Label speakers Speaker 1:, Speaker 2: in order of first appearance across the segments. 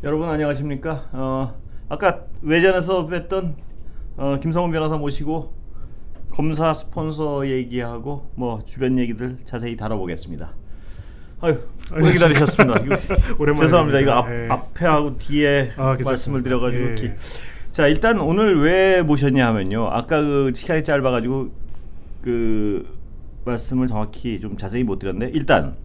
Speaker 1: 여러분 안녕하십니까? 아까 외전에서 뵀던 김성훈 변호사 모시고 검사 스폰서 얘기하고 뭐 주변 얘기들 자세히 다뤄보겠습니다. 아유, 오래 기다리셨습니다.
Speaker 2: 오랜만에
Speaker 1: 죄송합니다. 이거
Speaker 2: 예.
Speaker 1: 앞에 하고 뒤에 말씀을 드려가지고.
Speaker 2: 예.
Speaker 1: 자, 일단 오늘 왜 모셨냐 하면요. 아까 그 시간이 짧아가지고 그 말씀을 정확히 좀 자세히 못 드렸는데, 일단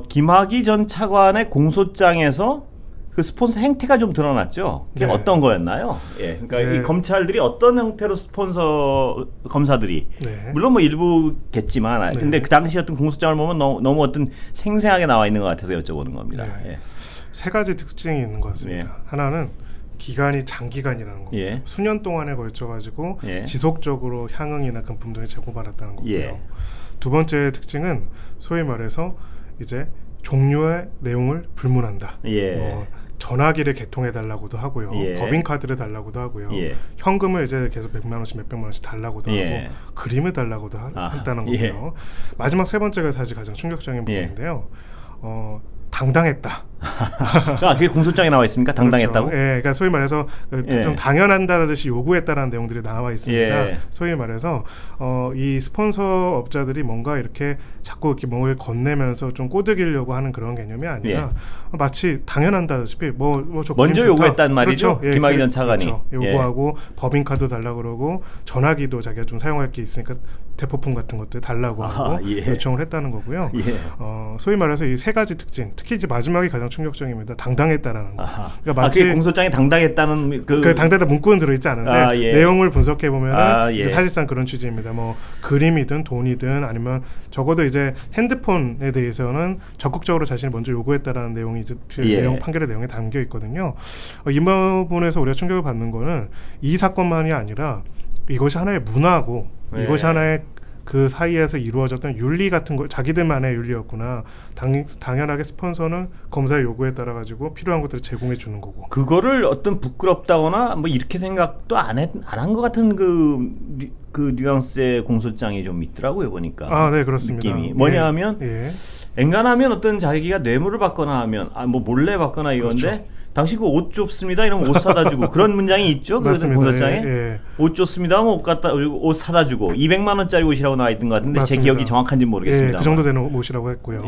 Speaker 1: 김학의 전 차관의 공소장에서 그 스폰서 행태가 좀 드러났죠. 그게
Speaker 2: 네.
Speaker 1: 어떤 거였나요? 예, 그러니까
Speaker 2: 네.
Speaker 1: 이 검찰들이 어떤 형태로 스폰서 검사들이
Speaker 2: 네.
Speaker 1: 물론 뭐 일부겠지만,
Speaker 2: 네.
Speaker 1: 근데 그 당시 어떤 공소장을 보면 너무 어떤 생생하게 나와 있는 것 같아서 여쭤보는 겁니다.
Speaker 2: 네.
Speaker 1: 예.
Speaker 2: 세 가지 특징이 있는 것 같습니다.
Speaker 1: 예.
Speaker 2: 하나는 기간이 장기간이라는 겁니다.
Speaker 1: 예.
Speaker 2: 수년 동안에 걸쳐가지고
Speaker 1: 예.
Speaker 2: 지속적으로 향응이나 금품 등을 제공받았다는 거고요.
Speaker 1: 예.
Speaker 2: 두 번째 특징은 소위 말해서 이제 종료의 내용을 불문한다.
Speaker 1: 예.
Speaker 2: 전화기를 개통해 달라고도 하고요.
Speaker 1: 예.
Speaker 2: 법인카드를 달라고도 하고요.
Speaker 1: 예.
Speaker 2: 현금을 이제 계속 100만 원씩 몇백만 원씩 달라고도
Speaker 1: 예.
Speaker 2: 하고 그림을 달라고도 했다는
Speaker 1: 예.
Speaker 2: 거고요. 마지막 세 번째가 사실 가장 충격적인
Speaker 1: 예.
Speaker 2: 부분인데요. 당당했다.
Speaker 1: 그게 공소장에 나와 있습니까? 당당했다고?
Speaker 2: 그렇죠. 예, 그러니까 소위 말해서
Speaker 1: 예.
Speaker 2: 좀 당연한다는 듯이 요구했다라는 내용들이 나와 있습니다.
Speaker 1: 예.
Speaker 2: 소위 말해서 이 스폰서 업자들이 뭔가 이렇게 자꾸 이렇게 뭘 건네면서 좀 꼬드기려고 하는 그런 개념이 아니라 마치 당연한다시피 저
Speaker 1: 먼저
Speaker 2: 그림 좋다.
Speaker 1: 요구했단 말이죠.
Speaker 2: 그렇죠. 예,
Speaker 1: 김학의 전 차관이.
Speaker 2: 그렇죠. 요구하고 법인카드 달라고 그러고 전화기도 자기가 좀 사용할 게 있으니까 대포폰 같은 것들 달라고 하고
Speaker 1: 예.
Speaker 2: 요청을 했다는 거고요.
Speaker 1: 예.
Speaker 2: 소위 말해서 이 세 가지 특징, 특히 이제 마지막이 가장 충격적입니다. 당당했다라는 거. 그러니까 마치
Speaker 1: 그게 공소장에 당당했다는
Speaker 2: 그 당당했다 문구는 들어있지 않은데
Speaker 1: 예.
Speaker 2: 내용을 분석해 보면
Speaker 1: 예.
Speaker 2: 이제 사실상 그런 취지입니다. 뭐 그림이든 돈이든 아니면 적어도 이제 핸드폰에 대해서는 적극적으로 자신이 먼저 요구했다라는 내용이 이제 내용 판결의 내용에 담겨 있거든요. 이 부분에서 우리가 충격을 받는 거는 이 사건만이 아니라 이것이 하나의 문화고 이것이 하나의 그 사이에서 이루어졌던 윤리 같은 거, 자기들만의 윤리였구나. 당연하게 스폰서는 검사의 요구에 따라 가지고 필요한 것들을 제공해 주는 거고.
Speaker 1: 그거를 어떤 부끄럽다거나 뭐 이렇게 생각도 안 한 것 같은 그 뉘앙스의 공소장이 좀 있더라고요, 보니까.
Speaker 2: 네, 그렇습니다.
Speaker 1: 느낌이 뭐냐 하면 엔간하면 어떤 자기가 뇌물을 받거나 하면 뭐 몰래 받거나 이건데. 그렇죠. 당시 그 옷 좁습니다 이러면 옷 사다 주고 그런 문장이 있죠. 그 공소장에 옷 좁습니다 뭐 옷 갖다 주고 옷 사다 주고 200만 원짜리 옷이라고 나와 있던 것 같은데
Speaker 2: 맞습니다.
Speaker 1: 제 기억이 정확한지 모르겠습니다.
Speaker 2: 그 정도 되는 옷이라고 했고요.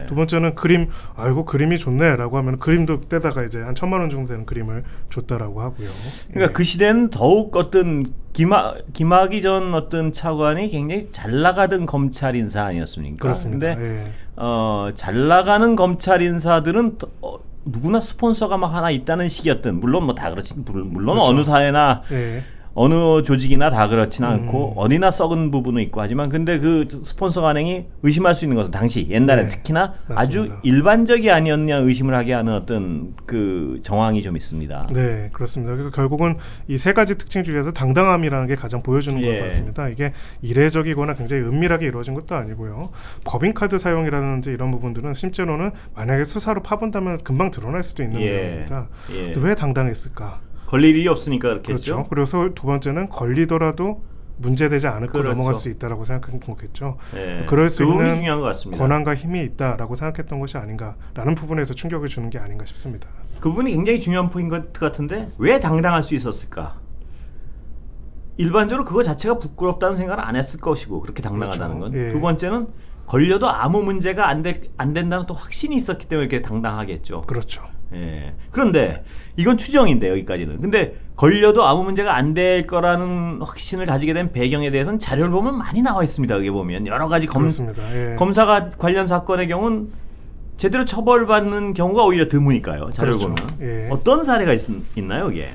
Speaker 2: 두 번째는 그림, 아이고 그림이 좋네라고 하면 그림도 떼다가 이제 한 1,000만 원 정도 되는 그림을 줬다라고 하고요.
Speaker 1: 그러니까 그 시대는 더욱 어떤 김학의 전 어떤 차관이 굉장히 잘 나가던 검찰 인사 아니었습니까?
Speaker 2: 그렇습니다.
Speaker 1: 근데 잘 나가는 검찰 인사들은 누구나 스폰서가 막 하나 있다는 식이었던, 물론 뭐 다 그렇지, 물론 그렇죠. 어느 사회나 어느 조직이나 다 그렇지는 않고 어디나 썩은 부분은 있고 하지만, 근데 그 스폰서 관행이 의심할 수 있는 것은 당시 옛날에 특히나
Speaker 2: 맞습니다.
Speaker 1: 아주 일반적이 아니었냐 의심을 하게 하는 어떤 그 정황이 좀 있습니다.
Speaker 2: 네, 그렇습니다. 그러니까 결국은 이 세 가지 특징 중에서 당당함이라는 게 가장 보여주는 것 같습니다. 이게 이례적이거나 굉장히 은밀하게 이루어진 것도 아니고요. 법인카드 사용이라든지 이런 부분들은 실제로는 만약에 수사로 파본다면 금방 드러날 수도 있는 내용입니다. 근데 왜 당당했을까?
Speaker 1: 걸릴 일이 없으니까 그렇겠죠.
Speaker 2: 그렇죠. 그래서 두 번째는 걸리더라도 문제되지 않고 넘어갈 수 있다라고 생각한 거겠죠. 그럴 수 있는
Speaker 1: 중요한 것 같습니다.
Speaker 2: 권한과 힘이 있다라고 생각했던 것이 아닌가라는 부분에서 충격을 주는 게 아닌가 싶습니다.
Speaker 1: 그 부분이 굉장히 중요한 포인트 같은데 왜 당당할 수 있었을까? 일반적으로 그거 자체가 부끄럽다는 생각을 안 했을 것이고, 그렇게 당당하다는 건. 두 번째는 걸려도 아무 문제가 안 된다는 또 확신이 있었기 때문에 이렇게 당당하겠죠.
Speaker 2: 그렇죠.
Speaker 1: 그런데 이건 추정인데 여기까지는. 근데 걸려도 아무 문제가 안 될 거라는 확신을 가지게 된 배경에 대해서는 자료를 보면 많이 나와 있습니다. 여기 보면 여러 가지 검사가 관련 사건의 경우는 제대로 처벌받는 경우가 오히려 드무니까요. 자료를 보면. 어떤 사례가 있나요, 이게?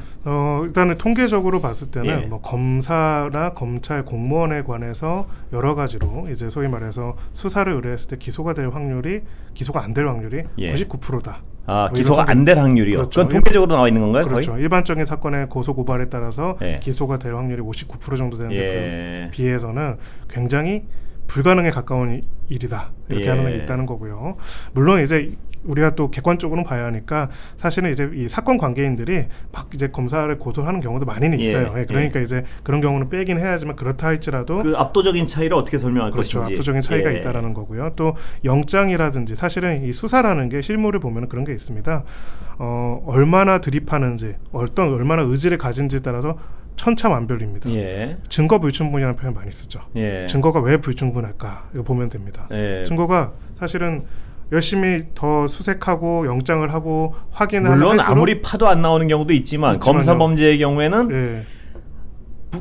Speaker 2: 일단은 통계적으로 봤을 때는 뭐 검사나 검찰 공무원에 관해서 여러 가지로 이제 소위 말해서 수사를 의뢰했을 때 기소가 안 될 확률이 99%다.
Speaker 1: 기소가 안 될 확률이요? 그렇죠. 그건 통계적으로 나와 있는 건가요?
Speaker 2: 그렇죠.
Speaker 1: 거의?
Speaker 2: 일반적인 사건의 고소 고발에 따라서 기소가 될 확률이 59% 정도 되는데 비해서는 굉장히 불가능에 가까운 일이다. 이렇게 하는 게 있다는 거고요. 물론 이제 우리가 또 객관적으로 봐야 하니까 사실은 이제 이 사건 관계인들이 막 이제 검사를 고소하는 경우도 많이는 있어요. 그러니까 이제 그런 경우는 빼긴 해야지만 그렇다 할지라도
Speaker 1: 그 압도적인 차이를 어떻게 설명할
Speaker 2: 그렇죠.
Speaker 1: 것인지.
Speaker 2: 압도적인 차이가 있다라는 거고요. 또 영장이라든지 사실은 이 수사라는 게 실무를 보면 그런 게 있습니다. 얼마나 드립하는지, 얼마나 의지를 가진지에 따라서 천차만별입니다. 증거 불충분이라는 표현 많이 쓰죠. 증거가 왜 불충분할까? 이거 보면 됩니다. 증거가 사실은 열심히 더 수색하고 영장을 하고 확인을
Speaker 1: 물론 아무리 파도 안 나오는 경우도 있지만 검사 범죄의 경우에는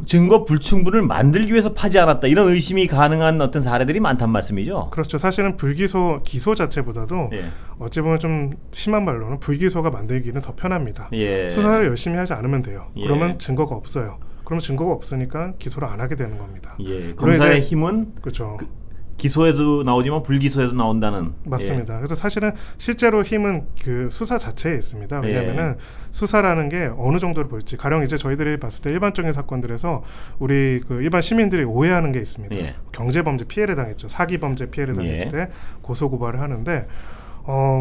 Speaker 1: 증거 불충분을 만들기 위해서 파지 않았다 이런 의심이 가능한 어떤 사례들이 많단 말씀이죠.
Speaker 2: 그렇죠. 사실은 기소 자체보다도 어찌 보면 좀 심한 말로는 불기소가 만들기는 더 편합니다. 수사를 열심히 하지 않으면 돼요. 그러면 증거가 없어요. 그러면 증거가 없으니까 기소를 안 하게 되는 겁니다.
Speaker 1: 검사의 힘은
Speaker 2: 그렇죠.
Speaker 1: 기소에도 나오지만 불기소에도 나온다는.
Speaker 2: 맞습니다. 그래서 사실은 실제로 힘은 그 수사 자체에 있습니다. 왜냐하면은 수사라는 게 어느 정도를 볼지 가령 이제 저희들이 봤을 때 일반적인 사건들에서 우리 그 일반 시민들이 오해하는 게 있습니다. 경제범죄 피해를 당했죠. 사기범죄 피해를 당했을 때 고소고발을 하는데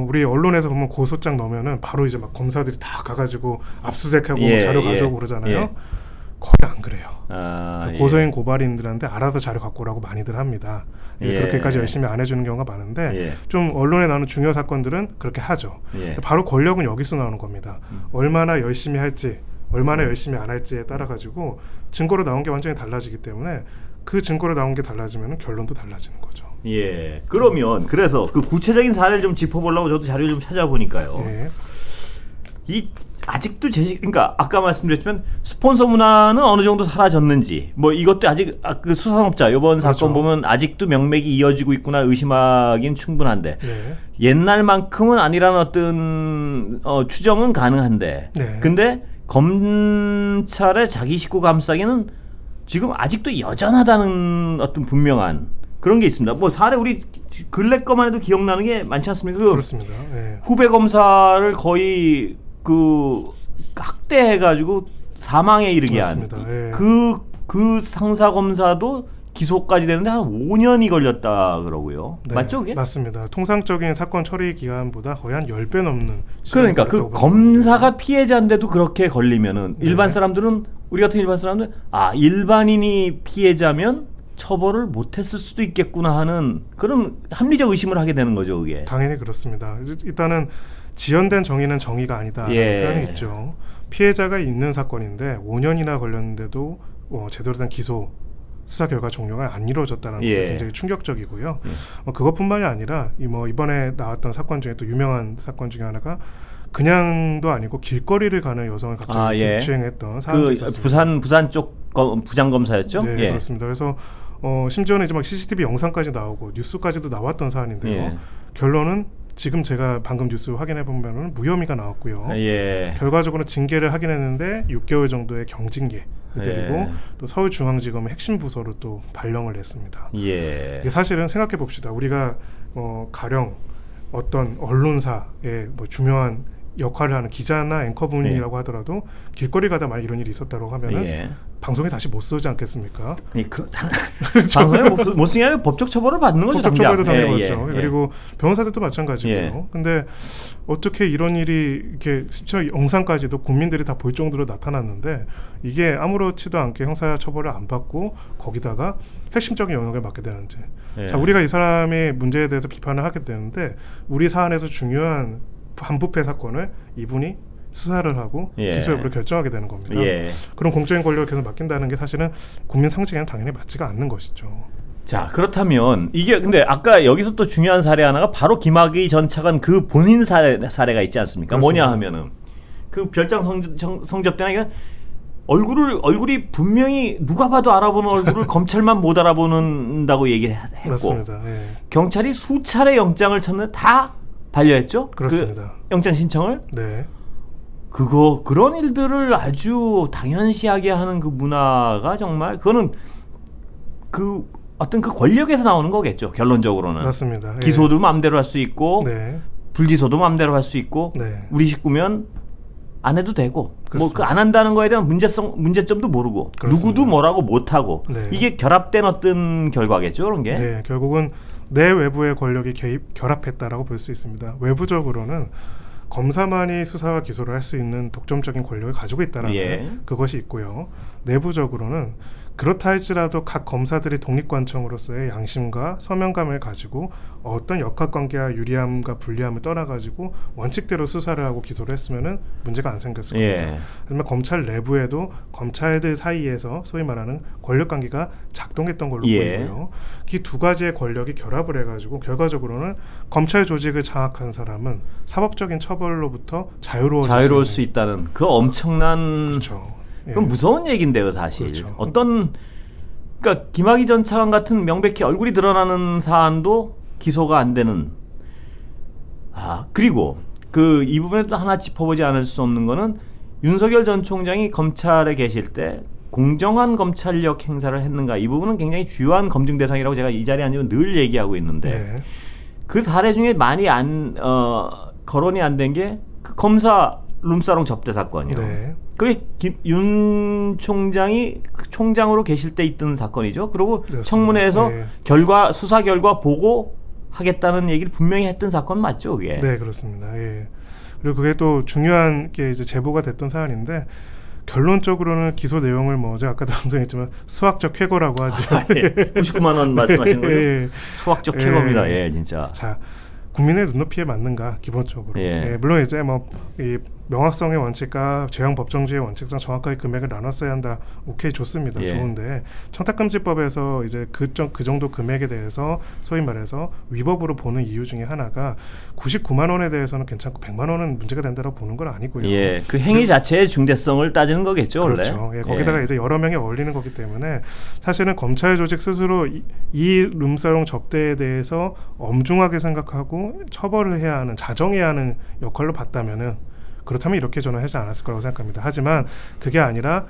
Speaker 2: 우리 언론에서 보면 고소장 넣으면은 바로 이제 막 검사들이 다 가가지고 압수수색하고 자료 가져오고 그러잖아요. 거의 안 그래요. 고소인 고발인들한테 알아서 자료 갖고 오라고 많이들 합니다. 그렇게까지 열심히 안 해주는 경우가 많은데 좀 언론에 나오는 중요 사건들은 그렇게 하죠. 바로 권력은 여기서 나오는 겁니다. 얼마나 열심히 할지 얼마나 열심히 안 할지에 따라 가지고 증거로 나온 게 완전히 달라지기 때문에 그 증거로 나온 게 달라지면 결론도 달라지는 거죠.
Speaker 1: 그러면 그래서 그 구체적인 사례를 좀 짚어보려고 저도 자료를 좀 찾아보니까요. 이 아직도 그러니까 아까 말씀드렸지만 스폰서 문화는 어느 정도 사라졌는지 뭐 이것도 아직 그 수산업자 이번 사건 보면 아직도 명맥이 이어지고 있구나 의심하기는 충분한데 옛날만큼은 아니라는 어떤 추정은 가능한데 근데 검찰의 자기 식구 감싸기는 지금 아직도 여전하다는 어떤 분명한 그런 게 있습니다. 뭐 사례 우리 근래 거만 해도 기억나는 게 많지 않습니까?
Speaker 2: 그렇습니다.
Speaker 1: 후배 검사를 거의 그 학대해가지고 사망에 이르게 한 그 상사 검사도 기소까지 되는데 한 5년이 걸렸다 그러고요. 맞죠 그게?
Speaker 2: 맞습니다. 통상적인 사건 처리 기간보다 거의 한 10배 넘는
Speaker 1: 그러니까 그 검사가 피해자인데도 그렇게 걸리면은 일반 사람들은 우리 같은 일반 사람들은 일반인이 피해자면 처벌을 못했을 수도 있겠구나 하는 그런 합리적 의심을 하게 되는 거죠. 그게
Speaker 2: 당연히 그렇습니다. 일단은 지연된 정의는 정의가 아니다. 표현이 있죠. 피해자가 있는 사건인데 5년이나 걸렸는데도 제대로 된 기소 수사 결과 종료가 안 이루어졌다는 것도 굉장히 충격적이고요. 그것뿐만이 아니라 이번에 나왔던 사건 중에 또 유명한 사건 중에 하나가 그냥도 아니고 길거리를 가는 여성을 갑자기 기습추행했던 사건이 있었습니다.
Speaker 1: 부산 쪽 부장 검사였죠?
Speaker 2: 그렇습니다. 그래서 심지어는 이제 막 CCTV 영상까지 나오고 뉴스까지도 나왔던 사안인데요. 결론은 지금 제가 방금 뉴스 확인해 보면 무혐의가 나왔고요. 결과적으로 징계를 하긴 했는데 6개월 정도의 경징계 그리고 또 서울중앙지검의 핵심 부서로 또 발령을 냈습니다. 이게 사실은 생각해 봅시다. 우리가 가령 어떤 언론사의 뭐 중요한 역할을 하는 기자나 앵커분이라고 하더라도 길거리 가다 만약 이런 일이 있었다고 하면은 방송에 다시 못 쓰지 않겠습니까?
Speaker 1: 방송에 못 쓰게 아니라 법적 처벌을 받는 거죠.
Speaker 2: 법적 처벌도 당연하죠. 그리고 변호사들도 마찬가지고요. 근데 어떻게 이런 일이 이렇게 심지어 영상까지도 국민들이 다 볼 정도로 나타났는데 이게 아무렇지도 않게 형사 처벌을 안 받고 거기다가 핵심적인 영역을 맡게 되는지. 자, 우리가 이 사람의 문제에 대해서 비판을 하게 되는데 우리 사안에서 중요한 반부패 사건을 이분이 수사를 하고 기소 여부를 결정하게 되는 겁니다. 그런 공적인 권력을 계속 맡긴다는 게 사실은 국민 상식에는 당연히 맞지가 않는 것이죠.
Speaker 1: 자, 그렇다면 이게 근데 아까 여기서 또 중요한 사례 하나가 바로 김학의 전 차관 그 본인 사례가 있지 않습니까?
Speaker 2: 그렇습니다.
Speaker 1: 뭐냐 하면은 그 별장 성접 때는 얼굴이 분명히 누가 봐도 알아보는 얼굴을 검찰만 못 알아보는다고 얘기했고
Speaker 2: 맞습니다.
Speaker 1: 경찰이 수차례 영장을 쳤는데 다 반려했죠?
Speaker 2: 그렇습니다.
Speaker 1: 그 영장 신청을? 그런 일들을 아주 당연시하게 하는 그 문화가 정말 그거는 그 어떤 그 권력에서 나오는 거겠죠. 결론적으로는.
Speaker 2: 맞습니다.
Speaker 1: 기소도 마음대로 할 수 있고 불기소도 마음대로 할 수 있고 우리 식구면 안 해도 되고 뭐
Speaker 2: 그렇습니다.
Speaker 1: 그 안 한다는 거에 대한 문제점도 모르고
Speaker 2: 그렇습니다.
Speaker 1: 누구도 뭐라고 못하고
Speaker 2: 네.
Speaker 1: 이게 결합된 어떤 결과겠죠, 그런 게.
Speaker 2: 네, 결국은 내 외부의 권력이 결합했다라고 볼 수 있습니다. 외부적으로는 검사만이 수사와 기소를 할 수 있는 독점적인 권력을 가지고 있다라는
Speaker 1: 예.
Speaker 2: 그것이 있고요. 내부적으로는 그렇다 할지라도 각 검사들이 독립관청으로서의 양심과 서명감을 가지고 어떤 역학관계와 유리함과 불리함을 떠나가지고 원칙대로 수사를 하고 기소를 했으면은 문제가 안 생겼을 겁니다.
Speaker 1: 예.
Speaker 2: 하지만 검찰 내부에도 검찰들 사이에서 소위 말하는 권력관계가 작동했던 걸로
Speaker 1: 예.
Speaker 2: 보이고요. 이 두 가지의 권력이 결합을 해가지고 결과적으로는 검찰 조직을 장악한 사람은 사법적인 처벌로부터
Speaker 1: 자유로울 수 있다는 그 엄청난
Speaker 2: 그렇죠.
Speaker 1: 그건 무서운 얘기인데요, 사실.
Speaker 2: 그렇죠.
Speaker 1: 그러니까 김학의 전 차관 같은 명백히 얼굴이 드러나는 사안도 기소가 안 되는. 그리고 그 이 부분에도 하나 짚어보지 않을 수 없는 거는 윤석열 전 총장이 검찰에 계실 때 공정한 검찰력 행사를 했는가, 이 부분은 굉장히 주요한 검증 대상이라고 제가 이 자리에 앉으면 늘 얘기하고 있는데
Speaker 2: 네.
Speaker 1: 그 사례 중에 많이 거론이 안 된 게 그 검사 룸사롱 접대 사건이요.
Speaker 2: 네.
Speaker 1: 그게 윤 총장이 총장으로 계실 때 있던 사건이죠. 그리고
Speaker 2: 그렇습니다.
Speaker 1: 청문회에서
Speaker 2: 네.
Speaker 1: 수사 결과 보고 하겠다는 얘기를 분명히 했던 사건 맞죠, 그게?
Speaker 2: 네, 그렇습니다. 예. 그리고 그게 또 중요한 게 이제 제보가 됐던 사안인데 결론적으로는 기소 내용을 뭐 제가 아까도 방송했지만 수학적 쾌거라고 하죠.
Speaker 1: 99만 원 말씀하시는 거죠?
Speaker 2: 예.
Speaker 1: 수학적 쾌거입니다. 예, 진짜.
Speaker 2: 자, 국민의 눈높이에 맞는가 기본적으로.
Speaker 1: 예.
Speaker 2: 물론 이제 뭐 이 명확성의 원칙과 재형 법정주의 원칙상 정확하게 금액을 나눴어야 한다. 오케이, 좋습니다.
Speaker 1: 예.
Speaker 2: 좋은데 청탁금지법에서 이제 그 정도 금액에 대해서 소위 말해서 위법으로 보는 이유 중에 하나가 99만 원에 대해서는 괜찮고 100만 원은 문제가 된다고 보는 건 아니고요.
Speaker 1: 예, 그 행위 자체의 중대성을 따지는 거겠죠, 원래.
Speaker 2: 그렇죠. 예, 거기다가 이제 여러 명이 어울리는 거기 때문에 사실은 검찰 조직 스스로 이 룸사롱 접대에 대해서 엄중하게 생각하고 처벌을 해야 하는, 자정해야 하는 역할로 봤다면은 그렇다면 이렇게 저는 하지 않았을 거라고 생각합니다. 하지만 그게 아니라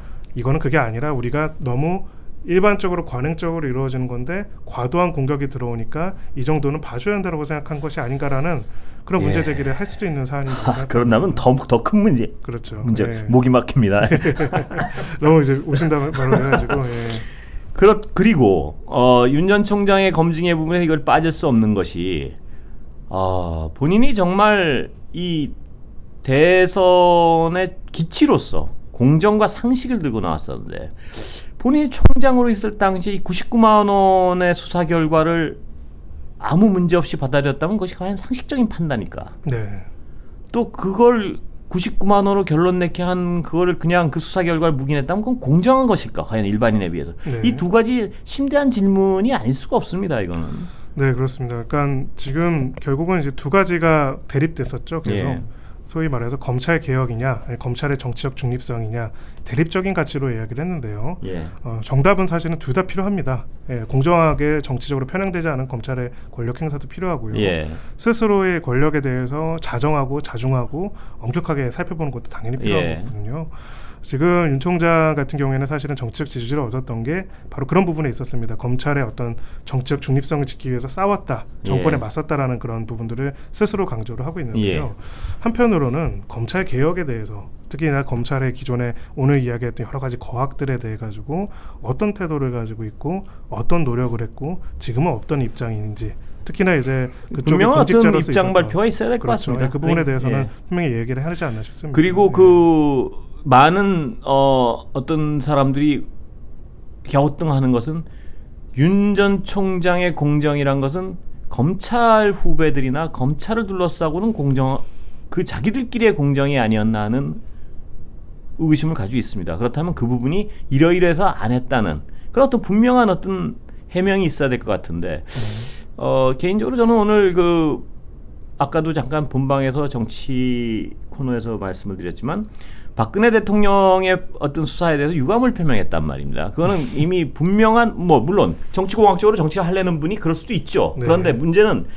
Speaker 2: 우리가 너무 일반적으로 관행적으로 이루어지는 건데 과도한 공격이 들어오니까 이 정도는 봐줘야 한다고 생각한 것이 아닌가라는 그런
Speaker 1: 예.
Speaker 2: 문제 제기를 할 수도 있는 사안이라고 생각합니다.
Speaker 1: 그런다면 더 큰 문제.
Speaker 2: 그렇죠.
Speaker 1: 문제.
Speaker 2: 예.
Speaker 1: 목이 막힙니다.
Speaker 2: 너무 이제 오신다고 바로 해가지고. 예.
Speaker 1: 그리고 윤 전 총장의 검증의 부분에 이걸 빠질 수 없는 것이 본인이 정말 이 대선의 기치로서 공정과 상식을 들고 나왔었는데 본인이 총장으로 있을 당시 99만 원의 수사 결과를 아무 문제 없이 받아들였다면 그것이 과연 상식적인 판단일까?
Speaker 2: 네.
Speaker 1: 또 그걸 99만 원으로 결론 내게 한 그거를 그냥 그 수사 결과를 묵인했다면 그건 공정한 것일까? 과연 일반인에 비해서.
Speaker 2: 네.
Speaker 1: 이 두 가지 심대한 질문이 아닐 수가 없습니다. 이거는.
Speaker 2: 네, 그렇습니다. 그러니까 지금 결국은 이제 두 가지가 대립됐었죠. 그래서
Speaker 1: 예.
Speaker 2: 소위 말해서 검찰 개혁이냐, 아니 검찰의 정치적 중립성이냐 대립적인 가치로 이야기를 했는데요.
Speaker 1: 예.
Speaker 2: 정답은 사실은 둘 다 필요합니다. 예, 공정하게 정치적으로 편향되지 않은 검찰의 권력 행사도 필요하고요.
Speaker 1: 예.
Speaker 2: 스스로의 권력에 대해서 자정하고 자중하고 엄격하게 살펴보는 것도 당연히 필요한
Speaker 1: 예.
Speaker 2: 거거든요. 지금 윤 총장 같은 경우에는 사실은 정치적 지지를 얻었던 게 바로 그런 부분에 있었습니다. 검찰의 어떤 정치적 중립성을 지키기 위해서 싸웠다, 정권에
Speaker 1: 예.
Speaker 2: 맞섰다라는 그런 부분들을 스스로 강조를 하고 있는데요.
Speaker 1: 예.
Speaker 2: 한편으로는 검찰 개혁에 대해서 특히나 검찰의 기존에 오늘 이야기했던 여러 가지 거학들에 대해 가지고 어떤 태도를 가지고 있고 어떤 노력을 했고 지금은 어떤 입장인지 특히나 이제 그쪽의
Speaker 1: 분명한 어떤
Speaker 2: 공직자로서
Speaker 1: 입장
Speaker 2: 있었던
Speaker 1: 발표가 있어야 될 것
Speaker 2: 그렇죠.
Speaker 1: 같습니다.
Speaker 2: 그 부분에 대해서는
Speaker 1: 예.
Speaker 2: 분명히 얘기를 하지 않나 싶습니다.
Speaker 1: 그리고
Speaker 2: 예.
Speaker 1: 그 많은 어떤 사람들이 갸우뚱하는 것은 윤 전 총장의 공정이란 것은 검찰 후배들이나 검찰을 둘러싸고는 그 자기들끼리의 공정이 아니었나 하는 의구심을 가지고 있습니다. 그렇다면 그 부분이 이러이러해서 안 했다는 그런 어떤 분명한 어떤 해명이 있어야 될 것 같은데 개인적으로 저는 오늘 아까도 잠깐 본방에서 정치 코너에서 말씀을 드렸지만 박근혜 대통령의 어떤 수사에 대해서 유감을 표명했단 말입니다. 그거는 이미 분명한 물론 정치공학적으로 정치를 하려는 분이 그럴 수도 있죠.
Speaker 2: 네.
Speaker 1: 그런데 문제는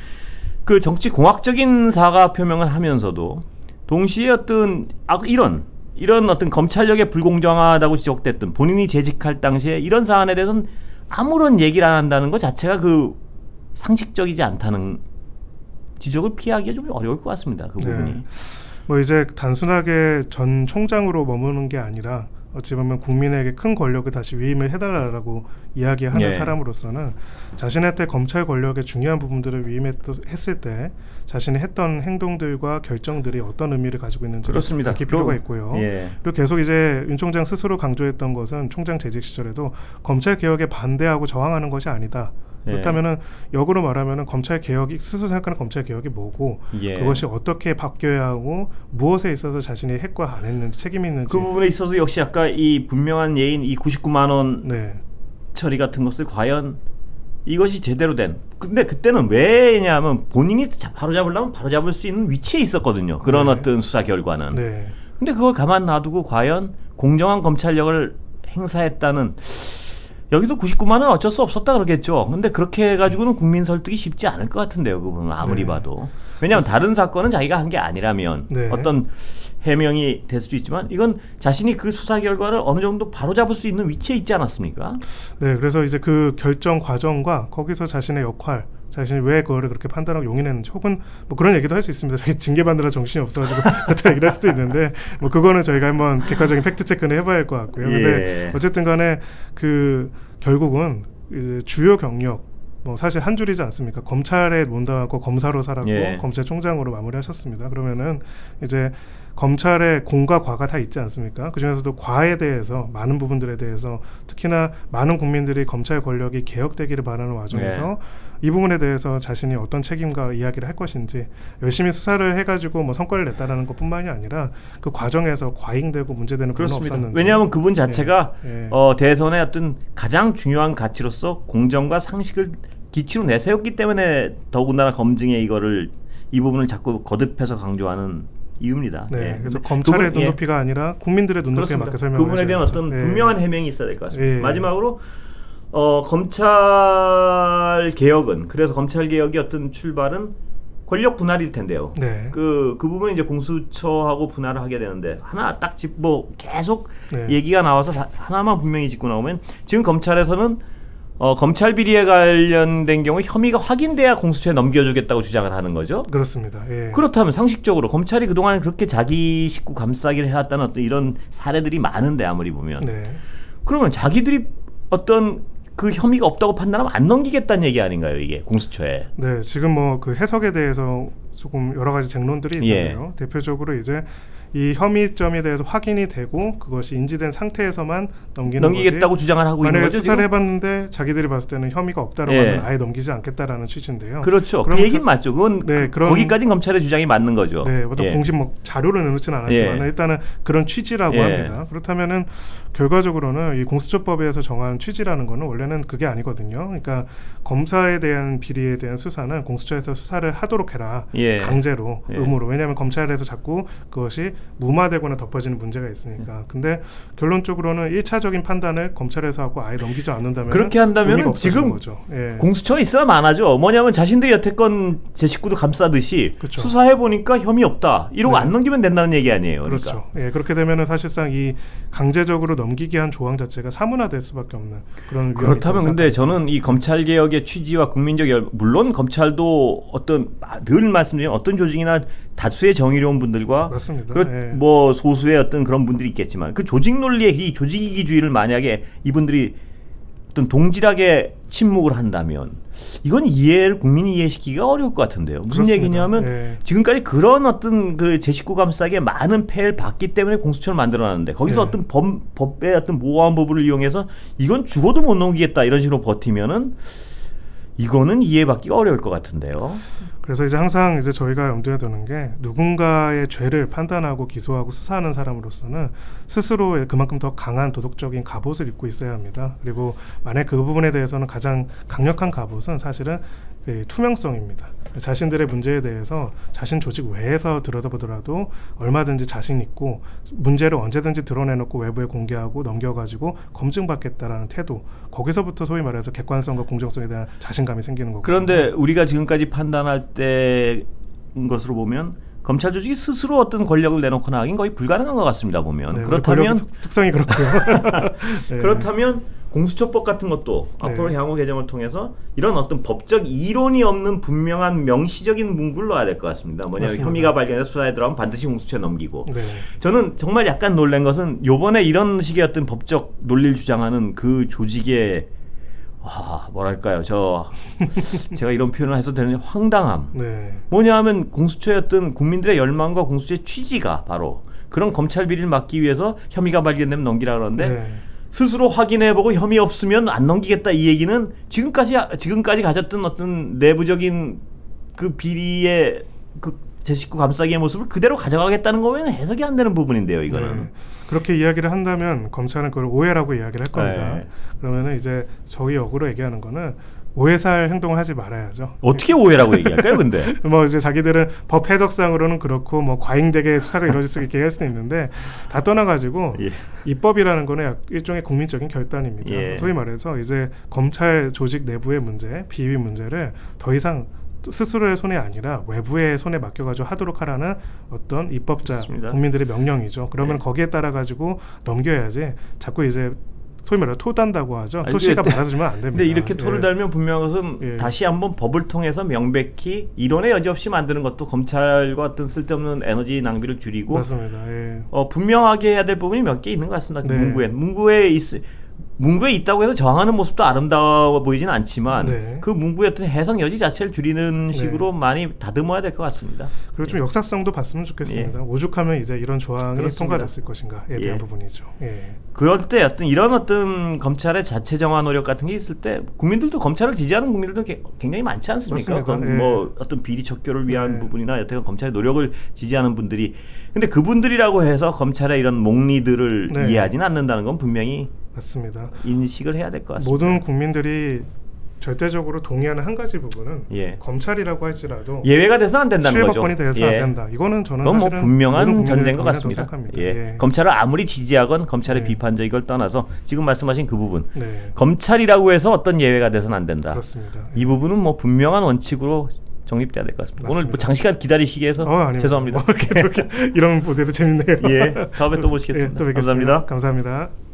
Speaker 1: 그 정치공학적인 사과 표명을 하면서도 동시에 어떤 이런 어떤 검찰력의 불공정하다고 지적됐던 본인이 재직할 당시에 이런 사안에 대해서는 아무런 얘기를 안 한다는 것 자체가 상식적이지 않다는 지적을 피하기가 좀 어려울 것 같습니다. 그 부분이.
Speaker 2: 뭐 이제 단순하게 전 총장으로 머무는 게 아니라 어찌 보면 국민에게 큰 권력을 다시 위임을 해달라고 이야기하는
Speaker 1: 예.
Speaker 2: 사람으로서는 자신한테 검찰 권력의 중요한 부분들을 위임했을 때 자신이 했던 행동들과 결정들이 어떤 의미를 가지고 있는지 밝힐 필요가 있고요.
Speaker 1: 예.
Speaker 2: 그리고 계속 이제 윤 총장 스스로 강조했던 것은 총장 재직 시절에도 검찰 개혁에 반대하고 저항하는 것이 아니다. 그렇다면은 역으로 말하면은 검찰 개혁이 스스로 생각하는 검찰 개혁이 뭐고
Speaker 1: 예.
Speaker 2: 그것이 어떻게 바뀌어야 하고 무엇에 있어서 자신이 했과 안 했는지 책임이 있는지
Speaker 1: 그 부분에 있어서 역시 아까 이 분명한 예인 이 99만 원
Speaker 2: 네.
Speaker 1: 처리 같은 것을 과연 이것이 제대로 된 근데 그때는 왜냐하면 본인이 바로 잡으려면 바로 잡을 수 있는 위치에 있었거든요. 그런
Speaker 2: 네.
Speaker 1: 어떤 수사 결과는.
Speaker 2: 네.
Speaker 1: 근데 그걸 가만 놔두고 과연 공정한 검찰력을 행사했다는 여기도 99만 원 어쩔 수 없었다 그러겠죠. 근데 그렇게 해가지고는 국민 설득이 쉽지 않을 것 같은데요. 그 부분은 아무리
Speaker 2: 네.
Speaker 1: 봐도. 왜냐하면 다른 사건은 자기가 한 게 아니라면
Speaker 2: 네.
Speaker 1: 어떤 해명이 될 수도 있지만 이건 자신이 그 수사 결과를 어느 정도 바로잡을 수 있는 위치에 있지 않았습니까?
Speaker 2: 네, 그래서 이제 그 결정 과정과 거기서 자신의 역할, 자신이 왜 그거를 그렇게 판단하고 용인했는지 혹은 뭐 그런 얘기도 할 수 있습니다. 자기 징계받느라 정신이 없어가지고 그렇게 얘기를 할 수도 있는데 뭐 그거는 저희가 한번 객관적인 팩트 체크는 해봐야 할 것 같고요. 근데 어쨌든 간에 그 결국은 이제 주요 경력 뭐 사실 한 줄이지 않습니까? 검찰에 몸담았고 검사로 살았고
Speaker 1: 예.
Speaker 2: 검찰총장으로 마무리하셨습니다. 그러면은 이제 검찰의 공과 과가 다 있지 않습니까? 그 중에서도 과에 대해서 많은 부분들에 대해서 특히나 많은 국민들이 검찰 권력이 개혁되기를 바라는 와중에서 이 부분에 대해서 자신이 어떤 책임과 이야기를 할 것인지 열심히 수사를 해가지고 뭐 성과를 냈다라는 것뿐만이 아니라 그 과정에서 과잉되고 문제되는 부분은
Speaker 1: 그렇습니다.
Speaker 2: 없었는지.
Speaker 1: 왜냐하면 그분 자체가
Speaker 2: 예.
Speaker 1: 대선의 어떤 가장 중요한 가치로서 공정과 상식을 기치로 내세웠기 때문에 더군다나 검증에 이 부분을 자꾸 거듭해서 강조하는 이유입니다.
Speaker 2: 네,
Speaker 1: 예.
Speaker 2: 그래서 검찰의
Speaker 1: 그분,
Speaker 2: 눈높이가 아니라 국민들의 눈높이에
Speaker 1: 그렇습니다.
Speaker 2: 맞게 설명을
Speaker 1: 그분에 대한
Speaker 2: 하셔야죠.
Speaker 1: 어떤
Speaker 2: 예.
Speaker 1: 분명한 해명이 있어야 될 것 같습니다.
Speaker 2: 예.
Speaker 1: 마지막으로 검찰 개혁은 그래서 검찰 개혁의 어떤 출발은 권력 분할일 텐데요.
Speaker 2: 네.
Speaker 1: 그 부분은 이제 공수처하고 분할을 하게 되는데 하나 딱 짚고 계속
Speaker 2: 네.
Speaker 1: 얘기가 나와서 하나만 분명히 짚고 나오면 지금 검찰에서는 검찰 비리에 관련된 경우 혐의가 확인돼야 공수처에 넘겨주겠다고 주장을 하는 거죠.
Speaker 2: 그렇습니다. 예.
Speaker 1: 그렇다면 상식적으로 검찰이 그동안 그렇게 자기 식구 감싸기를 해왔다는 어떤 이런 사례들이 많은데 아무리 보면
Speaker 2: 네.
Speaker 1: 그러면 자기들이 어떤 그 혐의가 없다고 판단하면 안 넘기겠다는 얘기 아닌가요, 이게 공수처에?
Speaker 2: 네, 지금 뭐 그 해석에 대해서 조금 여러 가지 쟁론들이 있는데요. 대표적으로 이제 이 혐의점에 대해서 확인이 되고 그것이 인지된 상태에서만
Speaker 1: 넘기겠다고
Speaker 2: 거지.
Speaker 1: 주장을 하고 있는
Speaker 2: 만약에
Speaker 1: 거죠.
Speaker 2: 수사를
Speaker 1: 지금?
Speaker 2: 해봤는데 자기들이 봤을 때는 혐의가 없다라고
Speaker 1: 예.
Speaker 2: 하면 아예 넘기지 않겠다라는 취지인데요.
Speaker 1: 그렇죠. 그
Speaker 2: 그럼
Speaker 1: 얘기는 맞죠. 그건
Speaker 2: 네, 그런-
Speaker 1: 거기까지는 검찰의 주장이 맞는 거죠.
Speaker 2: 네, 어떤
Speaker 1: 예.
Speaker 2: 공식 뭐 자료를 내놓지는 않았지만
Speaker 1: 예.
Speaker 2: 일단은 그런 취지라고
Speaker 1: 예.
Speaker 2: 합니다. 그렇다면은 결과적으로는 이 공수처법에서 정한 취지라는 거는 원래는 그게 아니거든요. 그러니까 검사에 대한 비리에 대한 수사는 공수처에서 수사를 하도록 해라.
Speaker 1: 예.
Speaker 2: 강제로
Speaker 1: 예.
Speaker 2: 의무로. 왜냐하면 검찰에서 자꾸 그것이 무마되거나 덮어지는 문제가 있으니까. 근데 결론적으로는 1차적인 판단을 검찰에서 하고 아예 넘기지 않는다면
Speaker 1: 그렇게 한다면 지금
Speaker 2: 거죠. 예.
Speaker 1: 공수처에 있어야 많아죠. 뭐냐면 자신들이 여태껏 제 식구도 감싸듯이
Speaker 2: 그렇죠.
Speaker 1: 수사해 보니까 혐의 없다. 이러고
Speaker 2: 네.
Speaker 1: 안 넘기면 된다는 얘기 아니에요.
Speaker 2: 그렇죠.
Speaker 1: 그러니까.
Speaker 2: 예, 그렇게 되면은 사실상 이 강제적으로 넘기게 한 조항 자체가 사문화될 수밖에 없는 그런 위험이
Speaker 1: 그렇다면
Speaker 2: 있다고
Speaker 1: 근데
Speaker 2: 생각합니다.
Speaker 1: 저는 이 검찰 개혁의 취지와 국민적 물론 검찰도 어떤 늘 말씀드린 어떤 조직이나 다수의 정의로운 분들과
Speaker 2: 맞습니다. 예.
Speaker 1: 뭐 소수의 어떤 그런 분들이 있겠지만 그 조직 논리의 이 조직 이기주의를 만약에 이분들이 어떤 동질하게 침묵을 한다면 이건 국민이 이해시키기가 어려울 것 같은데요. 무슨
Speaker 2: 그렇습니다.
Speaker 1: 얘기냐면
Speaker 2: 예.
Speaker 1: 지금까지 그런 어떤 그 제 식구 감싸기에 많은 폐해를 봤기 때문에 공수처를 만들어놨는데 거기서
Speaker 2: 예.
Speaker 1: 어떤 법의 어떤 모호한 부분을 이용해서 이건 죽어도 못 넘기겠다 이런 식으로 버티면은 이거는 이해받기가 어려울 것 같은데요.
Speaker 2: 그래서 이제 항상 이제 저희가 염두에 두는 게 누군가의 죄를 판단하고 기소하고 수사하는 사람으로서는 스스로 그만큼 더 강한 도덕적인 갑옷을 입고 있어야 합니다. 그리고 만약 그 부분에 대해서는 가장 강력한 갑옷은 사실은 투명성입니다. 자신들의 문제에 대해서 자신 조직 외에서 들여다보더라도 얼마든지 자신 있고 문제를 언제든지 드러내놓고 외부에 공개하고 넘겨가지고 검증받겠다라는 태도, 거기서부터 소위 말해서 객관성과 공정성에 대한 자신감이 생기는 거고.
Speaker 1: 그런데 우리가 지금까지 판단할 때 것으로 보면 검찰 조직이 스스로 어떤 권력을 내놓거나 하긴 거의 불가능한 것 같습니다. 보면
Speaker 2: 네,
Speaker 1: 그렇다면
Speaker 2: 특성이 그렇고요. 네.
Speaker 1: 그렇다면 공수처법 같은 것도
Speaker 2: 네.
Speaker 1: 앞으로 향후 개정을 통해서 이런 어떤 법적 이론이 없는 분명한 명시적인 문구를 넣어야 될 것 같습니다. 뭐냐면
Speaker 2: 맞습니다.
Speaker 1: 혐의가 발견해서 수사에 들어가면 반드시 공수처에 넘기고.
Speaker 2: 네.
Speaker 1: 저는 정말 약간 놀란 것은 요번에 이런 식의 어떤 법적 논리를 주장하는 그 조직의 뭐랄까요, 제가 이런 표현을 해서 되는 황당함.
Speaker 2: 네.
Speaker 1: 뭐냐 하면 공수처의 어떤 국민들의 열망과 공수처의 취지가 바로 그런 검찰 비리를 막기 위해서 혐의가 발견되면 넘기라 그러는데
Speaker 2: 네.
Speaker 1: 스스로 확인해보고 혐의 없으면 안 넘기겠다 이 얘기는 지금까지 가졌던 어떤 내부적인 그 비리의 그 제 식구 감싸기의 모습을 그대로 가져가겠다는 거면 해석이 안 되는 부분인데요, 이거는.
Speaker 2: 네. 그렇게 이야기를 한다면 검찰은 그걸 오해라고 이야기를 할 겁니다.
Speaker 1: 네.
Speaker 2: 그러면은 이제 저희 역으로 얘기하는 거는 오해살 행동을 하지 말아야죠.
Speaker 1: 어떻게 오해라고 얘기할까요, 근데?
Speaker 2: 뭐 이제 자기들은 법 해석상으로는 그렇고 뭐 과잉되게 수사가 이루어질 수 있게 할 수는 있는데 다 떠나가지고
Speaker 1: 예.
Speaker 2: 입법이라는 거는 일종의 국민적인 결단입니다.
Speaker 1: 예.
Speaker 2: 소위 말해서 이제 검찰 조직 내부의 문제, 비위 문제를 더 이상 스스로의 손이 아니라 외부의 손에 맡겨가지고 하도록 하라는 어떤 입법자
Speaker 1: 맞습니다.
Speaker 2: 국민들의 명령이죠. 그러면
Speaker 1: 네.
Speaker 2: 거기에 따라가지고 넘겨야지 자꾸 이제 소위 말해서 토단다고 하죠.
Speaker 1: 아니,
Speaker 2: 토씨가
Speaker 1: 근데-
Speaker 2: 많아지면 안 됩니다.
Speaker 1: 근데 이렇게 토를
Speaker 2: 예.
Speaker 1: 달면 분명한 것은
Speaker 2: 예.
Speaker 1: 다시 한번 법을 통해서 명백히 이론의 여지 없이 만드는 것도 검찰과 어떤 쓸데없는 에너지 낭비를 줄이고
Speaker 2: 맞습니다. 예.
Speaker 1: 분명하게 해야 될 부분이 몇 개 있는 것 같습니다.
Speaker 2: 네.
Speaker 1: 문구에 있다고 해서 저항하는 모습도 아름다워 보이지는 않지만
Speaker 2: 네.
Speaker 1: 그 문구의 어떤 해석 여지 자체를 줄이는 식으로 많이 다듬어야 될 것 같습니다.
Speaker 2: 그리고 좀 역사성도 봤으면 좋겠습니다. 오죽하면 이제 이런 조항이
Speaker 1: 그렇습니다.
Speaker 2: 통과됐을 것인가에 대한
Speaker 1: 예.
Speaker 2: 부분이죠. 예.
Speaker 1: 그럴 때 이런 어떤 검찰의 자체 정화 노력 같은 게 있을 때 국민들도 검찰을 지지하는 국민들도 굉장히 많지 않습니까?
Speaker 2: 맞습니다.
Speaker 1: 그건
Speaker 2: 예.
Speaker 1: 뭐 어떤 비리 척결을 위한
Speaker 2: 네.
Speaker 1: 부분이나 여태껏 검찰의 노력을 지지하는 분들이 근데 그분들이라고 해서 검찰의 이런 몽리들을
Speaker 2: 네.
Speaker 1: 이해하지는 않는다는 건 분명히
Speaker 2: 맞습니다.
Speaker 1: 인식을 해야 될 것 같습니다.
Speaker 2: 모든 국민들이 절대적으로 동의하는 한 가지 부분은
Speaker 1: 예.
Speaker 2: 검찰이라고 할지라도
Speaker 1: 예외가 돼서는 안 된다는 거죠.
Speaker 2: 실법권이 되어서
Speaker 1: 예.
Speaker 2: 안 된다. 이거는 저는
Speaker 1: 그건 뭐
Speaker 2: 사실은 모든
Speaker 1: 분명한
Speaker 2: 국민을
Speaker 1: 전제인 것
Speaker 2: 동의한다고
Speaker 1: 같습니다.
Speaker 2: 생각합니다.
Speaker 1: 예.
Speaker 2: 예.
Speaker 1: 검찰을 아무리 지지하건 검찰의
Speaker 2: 네.
Speaker 1: 비판적 이걸 떠나서 지금 말씀하신 그 부분
Speaker 2: 네.
Speaker 1: 검찰이라고 해서 어떤 예외가 돼서는 안 된다.
Speaker 2: 그렇습니다.
Speaker 1: 이 부분은 뭐 분명한 원칙으로 정립돼야 될 것 같습니다. 오늘 뭐
Speaker 2: 맞습니다.
Speaker 1: 장시간 기다리시게 해서
Speaker 2: 아닙니다.
Speaker 1: 죄송합니다.
Speaker 2: 뭐 이렇게 이런 무대도 재밌네요.
Speaker 1: 예, 다음에 또 모시겠습니다.
Speaker 2: 예, 또 뵙겠습니다.
Speaker 1: 감사합니다.
Speaker 2: 감사합니다.